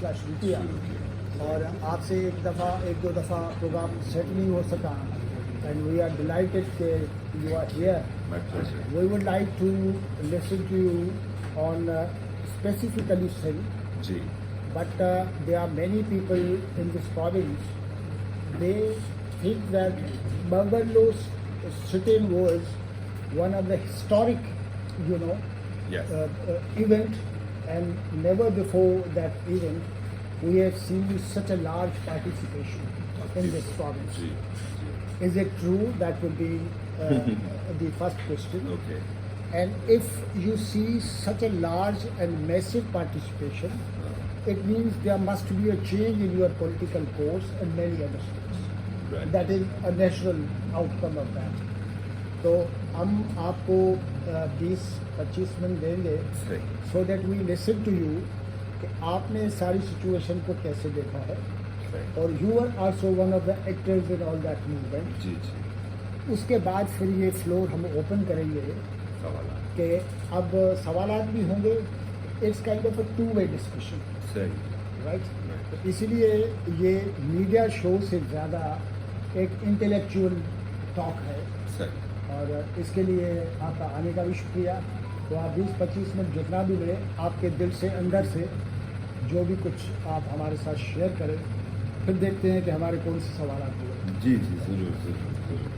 सिलसिला शुरू किया और आपसे एक दो दफ़ा प्रोग्राम सेट नहीं हो सका एंड वी आर डिलाइटेड कि you are here. We would like to listen to you on specifically Sindh ji. but there are many people in this province, they think that Bungalows sit-in was one of the historic, Yes. event, and never before that event we have seen such a large participation in this province. जी, जी. Is it true? That would be the first question. Okay. And if you see such a large and massive participation, it means there must be a change in your political course and many other things. Right. That is a natural outcome of that. तो हम आपको 20-25 minute देंगे सही. So that we listen to you कि आपने सारी situation को कैसे देखा है सही. और you are also one of the actors in all that movement. जी जी. उसके बाद फिर ये फ्लोर हम ओपन करेंगे सवाल. कि अब सवालात भी होंगे। It's kind of a two way discussion, सही. राइट? Right. तो इसलिए ये मीडिया शो से ज़्यादा एक इंटेलेक्चुअल टॉक है सही. और इसके लिए आपका आने का भी शुक्रिया। तो आप 20-25 मिनट जितना भी मिले आपके दिल से अंदर से जो भी कुछ आप हमारे साथ शेयर करें, फिर देखते हैं कि हमारे कौन से सवाल हुए। जी जी, जरूर जरूर जरूर.